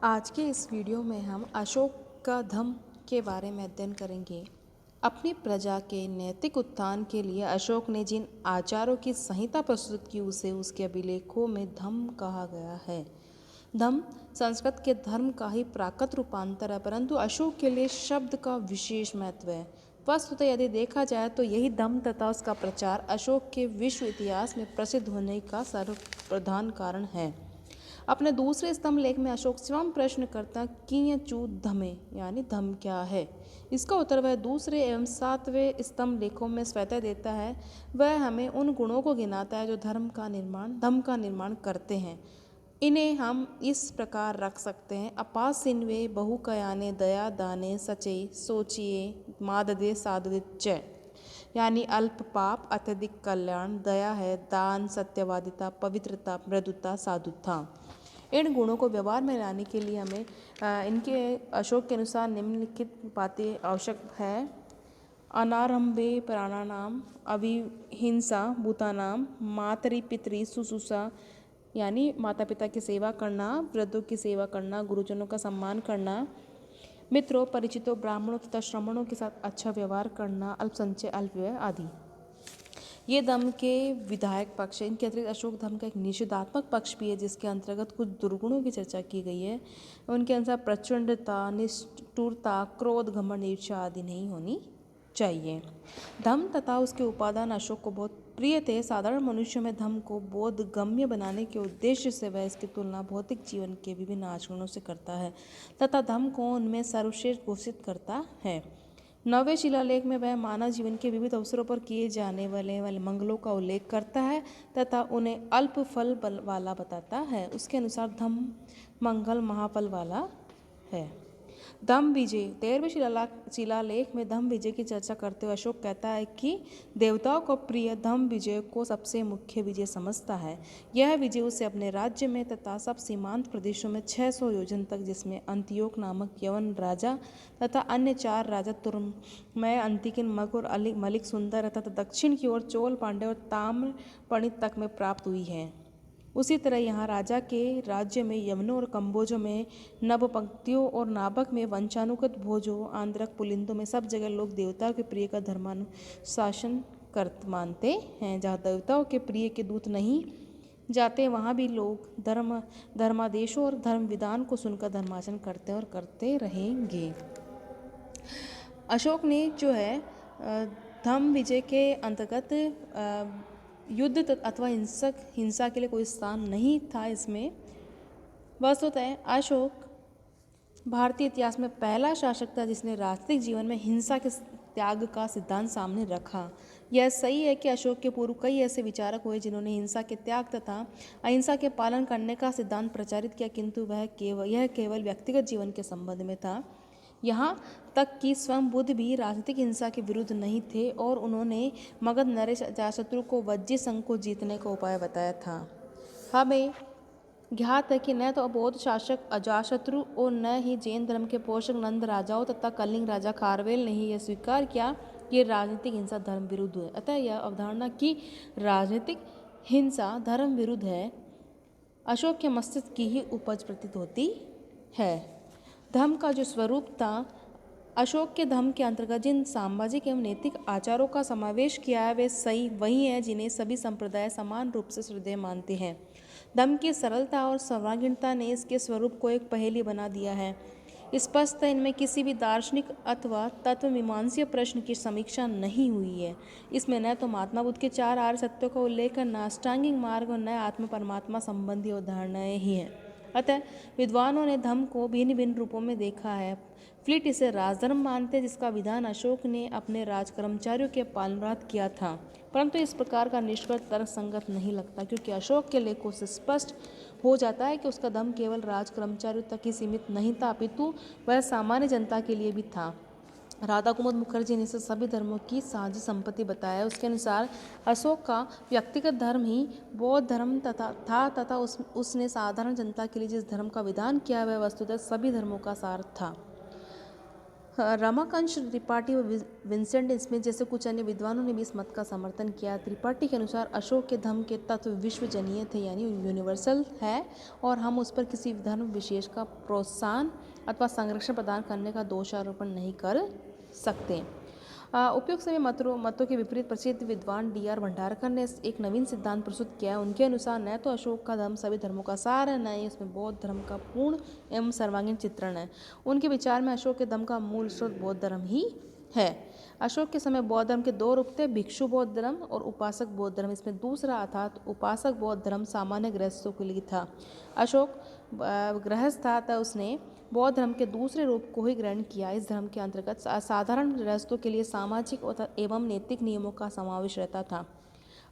आज के इस वीडियो में हम अशोक का धम्म के बारे में अध्ययन करेंगे। अपनी प्रजा के नैतिक उत्थान के लिए अशोक ने जिन आचारों की संहिता प्रस्तुत की उसे उसके अभिलेखों में धम्म कहा गया है। धम्म संस्कृत के धर्म का ही प्राकृत रूपांतर है, परंतु अशोक के लिए शब्द का विशेष महत्व है। वस्तुतः यदि देखा जाए तो यही धम्म तथा उसका प्रचार अशोक के विश्व इतिहास में प्रसिद्ध होने का सर्वप्रधान कारण है। अपने दूसरे स्तंभ लेख में अशोक स्वयं प्रश्न करता कियचु धमे यानी धम्म क्या है। इसका उत्तर वह दूसरे एवं सातवें स्तंभ लेखों में स्वतः देता है। वह हमें उन गुणों को गिनाता है जो धम्म का निर्माण करते हैं। इन्हें हम इस प्रकार रख सकते हैं: अपासिन्वे बहुकयाने दया दाने सचे सोचिए माददे साददे च, यानी अल्प पाप अत्यधिक कल्याण, दया है, दान, सत्यवादिता, पवित्रता, मृदुता, साधुता। इन गुणों को व्यवहार में लाने के लिए हमें इनके अशोक के अनुसार निम्नलिखित बातें आवश्यक है: अनारंभे प्राणानाम, अविहिंसा भूतानाम, मातरि पितरि शुश्रूषा, यानी माता पिता की सेवा करना, वृद्धों की सेवा करना, गुरुजनों का सम्मान करना, मित्रों परिचितों ब्राह्मणों तथा श्रमणों के साथ अच्छा व्यवहार करना, अल्प संचय अल्प व्यय आदि। ये धम्म के विधायक पक्ष है। इनके अतिरिक्त अशोक धम्म का एक निषेधात्मक पक्ष भी है जिसके अंतर्गत कुछ दुर्गुणों की चर्चा की गई है। उनके अनुसार प्रचंडता, निष्ठुरता, क्रोध, घमंड, ईर्ष्या आदि नहीं होनी चाहिए। धम्म तथा उसके उपादान अशोक को बहुत प्रिय थे। साधारण मनुष्यों में धम्म को बोधगम्य बनाने के उद्देश्य से वह इसकी तुलना भौतिक जीवन के विभिन्न आचरणों से करता है तथा धम्म को उनमें सर्वश्रेष्ठ घोषित करता है। नौवें शिलालेख में वह मानव जीवन के विविध अवसरों पर किए जाने वाले मंगलों का उल्लेख करता है तथा उन्हें अल्प फल वाला बताता है। उसके अनुसार धम्म मंगल महाफल वाला है। धम्म विजय 13वें शिलालेख में धम्म विजय की चर्चा करते हुए अशोक कहता है कि देवताओं को प्रिय धम्म विजय को सबसे मुख्य विजय समझता है। यह विजय उसे अपने राज्य में तथा सब सीमांत प्रदेशों में 600 योजन तक, जिसमें अंत्योक नामक यवन राजा तथा अन्य 4 राजा तुर्मय, अंतिकिन, मग और मलिक सुंदर तथा दक्षिण की ओर चोल, पांड्य और ताम्रपर्णी तक में प्राप्त हुई है। उसी तरह यहाँ राजा के राज्य में यवनों और कंबोजों में, नवपंक्तियों और नाभक में, वंशानुगत भोजों, आंध्रक, पुलिंदों में सब जगह लोग देवताओं के प्रिय का धर्मानुशासन मानते हैं। जहाँ देवताओं के प्रिय के दूत नहीं जाते वहाँ भी लोग धर्मादेशों और धर्म विधान को सुनकर धर्माचरण करते और करते रहेंगे। अशोक ने जो है धम्म विजय के अंतर्गत युद्ध अथवा हिंसा के लिए कोई स्थान नहीं था इसमें। वस्तुतः अशोक भारतीय इतिहास में पहला शासक था जिसने राजनीतिक जीवन में हिंसा के त्याग का सिद्धांत सामने रखा। यह सही है कि अशोक के पूर्व कई ऐसे विचारक हुए जिन्होंने हिंसा के त्याग तथा अहिंसा के पालन करने का सिद्धांत प्रचारित किया, किंतु यह केवल व्यक्तिगत जीवन के संबंध में था। यहाँ तक कि स्वयं बुद्ध भी राजनीतिक हिंसा के विरुद्ध नहीं थे और उन्होंने मगध नरेश अजातशत्रु को वज्जी संघ को जीतने का उपाय बताया था। हमें ज्ञात है कि न तो बौद्ध शासक अजातशत्रु और न ही जैन धर्म के पोषक नंद राजाओं तथा कलिंग राजा खारवेल ने ही यह स्वीकार किया कि राजनीतिक हिंसा धर्म विरुद्ध है। अतः यह अवधारणा कि राजनीतिक हिंसा धर्म विरुद्ध है अशोक के मस्तिष्क की ही उपज प्रतीत होती है। धम्म का जो स्वरूप था, अशोक के धम्म के अंतर्गत जिन सामाजिक एवं नैतिक आचारों का समावेश किया है वे वही हैं जिन्हें सभी संप्रदाय समान रूप से श्रद्धेय मानते हैं। धम्म की सरलता और सर्वांगीणता ने इसके स्वरूप को एक पहेली बना दिया है। स्पष्ट इनमें किसी भी दार्शनिक अथवा तत्वमीमांसीय प्रश्न की समीक्षा नहीं हुई है। इसमें न तो महात्मा बुद्ध के 4 आर्य सत्यों का उल्लेख है, न अष्टांगिक मार्ग और न आत्म परमात्मा संबंधी अवधारणाएं ही हैं। अतः विद्वानों ने धम्म को भिन्न भिन्न रूपों में देखा है। फ्लिट इसे राजधर्म मानते हैं जिसका विधान अशोक ने अपने राजकर्मचारियों के पालनार्थ किया था, परंतु इस प्रकार का निष्कर्ष तर्कसंगत नहीं लगता, क्योंकि अशोक के लेखों से स्पष्ट हो जाता है कि उसका धम्म केवल राजकर्मचारियों तक ही सीमित नहीं था, अपितु वह सामान्य जनता के लिए भी था। राधा कुमुद मुखर्जी ने इसे सभी धर्मों की साझी संपत्ति बताया। उसके अनुसार अशोक का व्यक्तिगत धर्म ही बौद्ध धर्म तथा उसने साधारण जनता के लिए जिस धर्म का विधान किया वह वस्तुतः सभी धर्मों का सार था। रमाकांत त्रिपाठी व विंसेंट स्मिथ जैसे कुछ अन्य विद्वानों ने भी इस मत का समर्थन किया। त्रिपाठी के अनुसार अशोक के धर्म के तत्व विश्वजनीय थे, यानी यूनिवर्सल है, और हम उस पर किसी धर्म विशेष का प्रोत्साहन अथवा संरक्षण प्रदान करने का दोषारोपण नहीं कर सकते। उपयुक्त सभी मतों के विपरीत प्रसिद्ध विद्वान D.R. भंडारकर ने एक नवीन सिद्धांत प्रस्तुत किया है। उनके अनुसार न तो अशोक का धर्म सभी धर्मों का सार है, न ही इसमें बौद्ध धर्म का पूर्ण एवं सर्वांगीण चित्रण है। उनके विचार में अशोक के धर्म का मूल स्रोत बौद्ध धर्म ही है। अशोक के समय बौद्ध धर्म के दो रूप थे, भिक्षु बौद्ध धर्म और उपासक बौद्ध धर्म। इसमें दूसरा अर्थात उपासक बौद्ध धर्म सामान्य गृहस्थों के लिए था। अशोक गृहस्थ था, तो उसने बौद्ध धर्म के दूसरे रूप को ही ग्रहण किया। इस धर्म के अंतर्गत साधारण गृहस्थों के लिए सामाजिक एवं नैतिक नियमों का समावेश रहता था।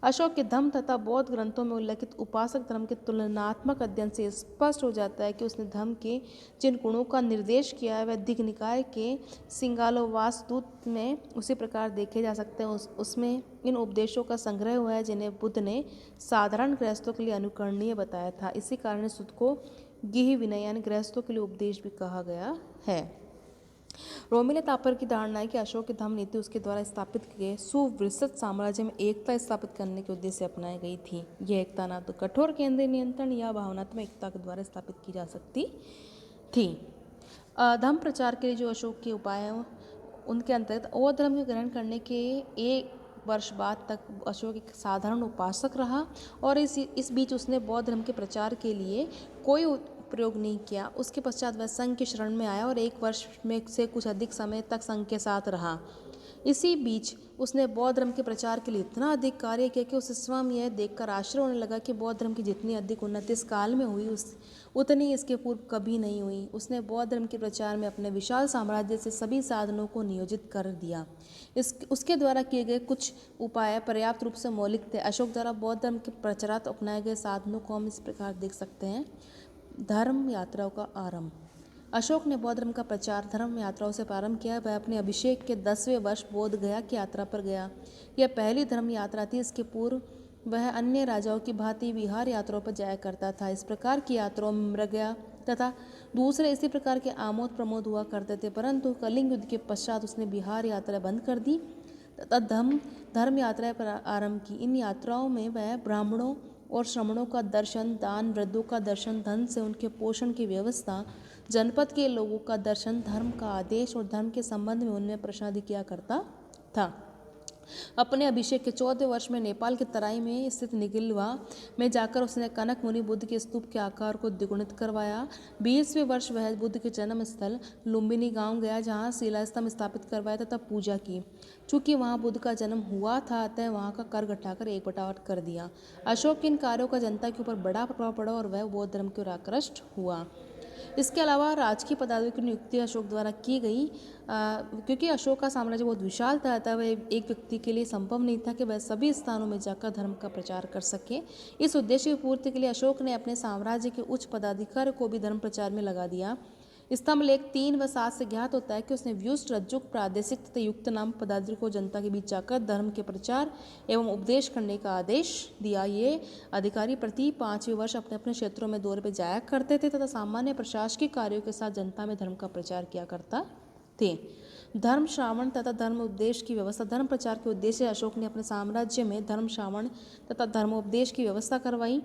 अशोक के धम्म तथा बौद्ध ग्रंथों में उल्लिखित उपासक धर्म के तुलनात्मक अध्ययन से स्पष्ट हो जाता है कि उसने धर्म के जिन गुणों का निर्देश किया है वह दीघ निकाय के सिंगालोवासदूत में उसी प्रकार देखे जा सकते हैं। उसमें इन उपदेशों का संग्रह हुआ है जिन्हें बुद्ध ने साधारण गृहस्थों के लिए अनुकरणीय बताया था। इसी कारण सुद को गिह विनय यानी गृहस्थों के लिए उपदेश भी कहा गया है। रोमिले तापर की धारणा है कि अशोक की धम्म नीति उसके द्वारा स्थापित किए सुविस्तृत साम्राज्य में एकता स्थापित करने के उद्देश्य से अपनाई गई थी। यह एकता न तो कठोर केंद्रीय नियंत्रण या भावनात्मक एकता के द्वारा स्थापित की जा सकती थी। धम्म प्रचार के लिए जो अशोक के उपाय हैं उनके अंतर्गत बौद्ध धर्म के ग्रहण करने के एक वर्ष बाद तक अशोक एक साधारण उपासक रहा और इस बीच उसने बौद्ध धर्म के प्रचार के लिए कोई प्रयोग नहीं किया। उसके पश्चात वह संघ की शरण में आया और एक वर्ष में से कुछ अधिक समय तक संघ के साथ रहा। इसी बीच उसने बौद्ध धर्म के प्रचार के लिए इतना अधिक कार्य किया कि उसे स्वयं यह देखकर आश्चर्य होने लगा कि बौद्ध धर्म की जितनी अधिक उन्नति इस काल में हुई उतनी इसके पूर्व कभी नहीं हुई। उसने बौद्ध धर्म के प्रचार में अपने विशाल साम्राज्य से सभी साधनों को नियोजित कर दिया। उसके द्वारा किए गए कुछ उपाय पर्याप्त रूप से मौलिक थे। अशोक द्वारा बौद्ध धर्म के प्रचारार्थ अपनाए गए साधनों को हम इस प्रकार देख सकते हैं। धर्म यात्राओं का आरंभ। अशोक ने बौद्ध धर्म का प्रचार धर्म यात्राओं से प्रारंभ किया। वह अपने अभिषेक के 10वें वर्ष बोध गया की यात्रा पर गया। यह पहली धर्म यात्रा थी। इसके पूर्व वह अन्य राजाओं की भांति विहार यात्राओं पर जाया करता था। इस प्रकार की यात्राओं में मृगया तथा दूसरे इसी प्रकार के आमोद प्रमोद हुआ करते थे, परंतु कलिंग युद्ध के पश्चात उसने विहार यात्रा बंद कर दी तथा धर्म यात्राएं पर आरंभ की। इन यात्राओं में वह ब्राह्मणों और श्रमणों का दर्शन, दान, वृद्धों का दर्शन, धन से उनके पोषण की व्यवस्था, जनपद के लोगों का दर्शन, धर्म का आदेश और धर्म के संबंध में उनमें प्रश्नादि किया करता था। अपने अभिषेक के 14वें वर्ष में नेपाल के तराई में स्थित निगिलवा में जाकर उसने कनक मुनि बुद्ध के स्तूप के आकार को द्विगुणित करवाया। 20वें वर्ष वह बुद्ध के जन्म स्थल लुम्बिनी गांव गया, जहां शिलास्तंभ स्थापित करवाया तथा पूजा की। चूंकि वहां बुद्ध का जन्म हुआ था, अतः वहां का कर घटाकर 1/8 कर दिया। अशोक के इन कार्यों का जनता के ऊपर बड़ा प्रभाव पड़ा और वह बौद्ध धर्म की ओर आकृष्ट हुआ। इसके अलावा राजकीय पदाधिकारियों की नियुक्ति अशोक द्वारा की गई। क्योंकि अशोक का साम्राज्य बहुत विशाल था, अतः वह एक व्यक्ति के लिए संभव नहीं था कि वह सभी स्थानों में जाकर धर्म का प्रचार कर सके। इस उद्देश्य की पूर्ति के लिए अशोक ने अपने साम्राज्य के उच्च पदाधिकारी को भी धर्म प्रचार में लगा दिया। स्तंभ लेख 3 व 7 से ज्ञात होता है कि उसने व्युष्ट, रज्जुक, प्रादेशिक तथा युक्त नाम पदाधिकारी को जनता के बीच जाकर धर्म के प्रचार एवं उपदेश करने का आदेश दिया। ये अधिकारी प्रति 5वें वर्ष अपने अपने क्षेत्रों में दौरे पर जाया करते थे तथा सामान्य प्रशासकीय कार्यों के साथ जनता में धर्म का प्रचार किया करता थे। धर्म श्रावण तथा धर्म उपदेश की व्यवस्था। धर्म प्रचार के उद्देश्य अशोक ने अपने साम्राज्य में धर्म श्रावण तथा धर्मोपदेश की व्यवस्था करवाई।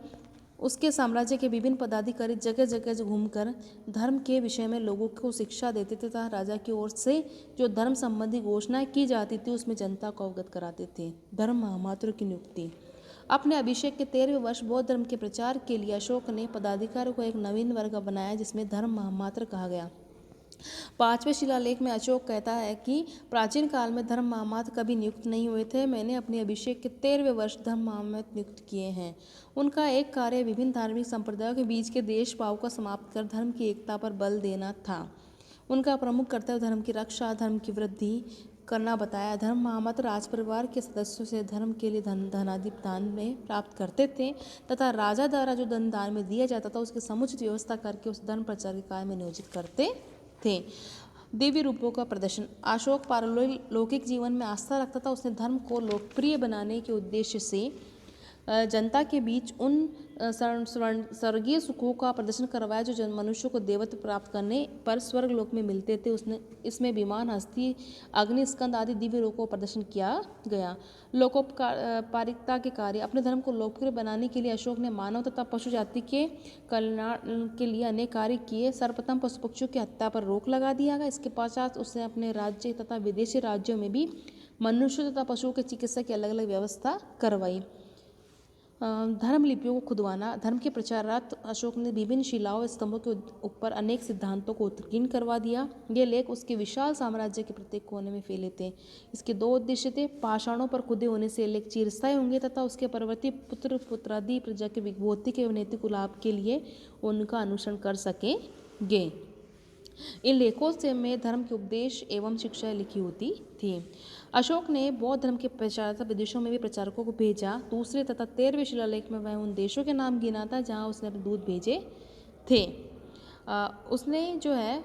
उसके साम्राज्य के विभिन्न पदाधिकारी जगह जगह घूमकर धर्म के विषय में लोगों को शिक्षा देते थे तथा राजा की ओर से जो धर्म संबंधी घोषणाएं की जाती थी उसमें जनता को अवगत कराते थे। धर्म महामात्र की नियुक्ति। अपने अभिषेक के 13वें वर्ष बौद्ध धर्म के प्रचार के लिए अशोक ने पदाधिकारियों को एक नवीन वर्ग बनाया जिसमें धर्म महामात्र कहा गया। 5वें शिलालेख में अशोक कहता है कि प्राचीन काल में धर्म महामात्र कभी नियुक्त नहीं हुए थे। मैंने अपने अभिषेक के 13वें वर्ष धर्म महामात्र नियुक्त किए हैं। उनका एक कार्य विभिन्न धार्मिक संप्रदायों के बीच के देश भाव को समाप्त कर धर्म की एकता पर बल देना था। उनका प्रमुख कर्तव्य धर्म की रक्षा, धर्म की वृद्धि करना बताया। धर्म महामात्र राज परिवार के सदस्यों से धर्म के लिए धनादि दान में प्राप्त करते थे तथा राजा द्वारा जो धन दान में दिया जाता था उसकी समुचित व्यवस्था करके उस धर्म प्रचार के कार्य में नियोजित करते थे। दिव्य रूपों का प्रदर्शन। अशोक पारलौकिक जीवन में आस्था रखता था। उसने धर्म को लोकप्रिय बनाने के उद्देश्य से जनता के बीच उन स्वर्गीय सुखों का प्रदर्शन करवाया जो मनुष्य को देवत्व प्राप्त करने पर स्वर्ग लोक में मिलते थे। उसने इसमें विमान, हस्ती, अग्नि, स्कंद आदि दिव्य लोकों का प्रदर्शन किया गया। लोकोपकारिता के कार्य। अपने धर्म को लोकप्रिय बनाने के लिए अशोक ने मानव तथा पशु जाति के कल्याण के लिए अनेक कार्य किए। सर्वप्रथम पशु पक्षियों की हत्या पर रोक लगा दिया गया। इसके पश्चात उसने अपने राज्य तथा विदेशी राज्यों में भी मनुष्य तथा पशुओं की चिकित्सा की अलग अलग व्यवस्था करवाई। धर्म लिपियों को खुदवाना। धर्म के प्रचारार्थ अशोक ने विभिन्न शिलाओं स्तंभों के ऊपर अनेक सिद्धांतों को उत्कीर्ण करवा दिया। ये लेख उसके विशाल साम्राज्य के प्रत्येक कोने में फैले थे। इसके दो उद्देश्य थे। पाषाणों पर खुदे होने से लेख चिरस्थायी होंगे तथा उसके परवर्ती पुत्र पुत्रादि प्रजा के भौतिक एवं नैतिक लाभ के लिए उनका अनुसरण कर सकेंगे। इन लेखों से में धर्म के उपदेश एवं शिक्षाएं लिखी होती थी। अशोक ने बौद्ध धर्म के प्रचार विदेशों में भी प्रचारकों को भेजा। दूसरे तथा 13वें शिलालेख में वह उन देशों के नाम गिना था जहाँ उसने अपने दूत भेजे थे। उसने जो है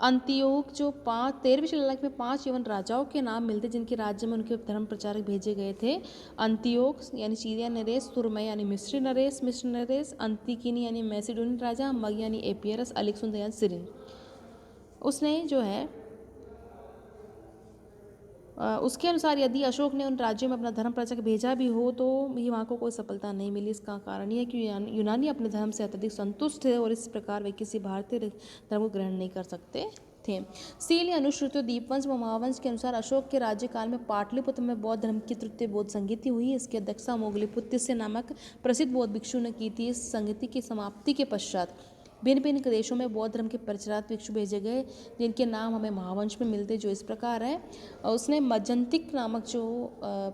अंत्योक जो 13वें शिलालेख में 5 यवन राजाओं के नाम मिलते जिनके राज्य में उनके धर्म प्रचारक भेजे गए थे। अंत्योक यानी सीरिया नरेश, सुरमय यानी मिस्री नरेश, अंतिकिनी यानी मैसिडोनियन राजा, मग यानी एपियरस, अलेक्जेंडर यानी सिरिन। उसने जो है उसके अनुसार यदि अशोक ने उन राज्यों में अपना धर्म प्रचारक भेजा भी हो तो भी वहाँ को कोई सफलता नहीं मिली। इसका कारण यह है कि यूनानी अपने धर्म से अत्यधिक संतुष्ट थे और इस प्रकार वे किसी भारतीय धर्म को ग्रहण नहीं कर सकते थे। सील अनुश्रुतियों दीपवंश व महावंश के अनुसार अशोक के राज्यकाल में पाटलिपुत्र में बौद्ध धर्म की तृतीय बौद्ध संगीति हुई। इसकी अध्यक्षता मोगलीपुत्र नामक प्रसिद्ध बौद्ध भिक्षु ने की थी। इस संगीति की समाप्ति के पश्चात भिन्न भिन्न देशों में बौद्ध धर्म के प्रचारक भिक्षु भेजे गए जिनके नाम हमें महावंश में मिलते जो इस प्रकार है। उसने मज्जंतिक नामक जो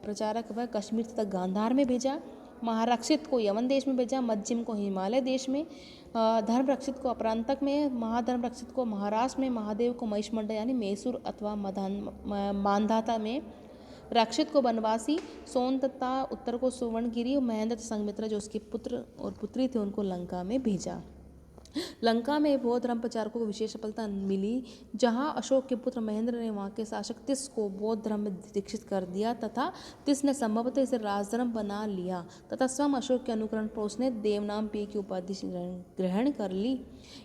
प्रचारक वह कश्मीर तथा गांधार में भेजा। महारक्षित को यमन देश में भेजा। मज्जिम को हिमालय देश में, धर्म रक्षित को अपरांतक में, महाधर्म रक्षित को महाराष्ट्र में, महादेव को महिषमंडल यानी मैसूर अथवा मांधाता में, रक्षित को बनवासी, सोन तथा उत्तर को सुवर्णगिरी, महेंद्र संघमित्रा जो उसके पुत्र और पुत्री थे उनको लंका में भेजा। लंका में बौद्ध धर्म प्रचारकों को विशेष सफलता मिली जहां अशोक के पुत्र महेंद्र ने वहां के शासक तिस को बौद्ध धर्म में दीक्षित कर दिया तथा तिस ने संभवतः इसे राजधर्म बना लिया तथा स्वयं अशोक के अनुकरण पर उसने देवनाम पी की उपाधि ग्रहण कर ली।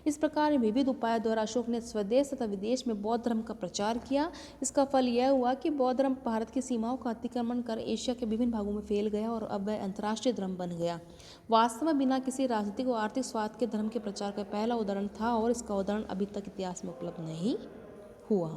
इस प्रकार विविध उपायों द्वारा अशोक ने स्वदेश तथा विदेश में बौद्ध धर्म का प्रचार किया। इसका फल यह हुआ कि बौद्ध धर्म भारत की सीमाओं का अतिक्रमण कर एशिया के विभिन्न भागों में फैल गया और अब वह अंतर्राष्ट्रीय धर्म बन गया। वास्तव में बिना किसी राजनीतिक और आर्थिक स्वार्थ के धर्म के प्रचार का पहला उदाहरण था और इसका उदाहरण अभी तक इतिहास में उपलब्ध नहीं हुआ।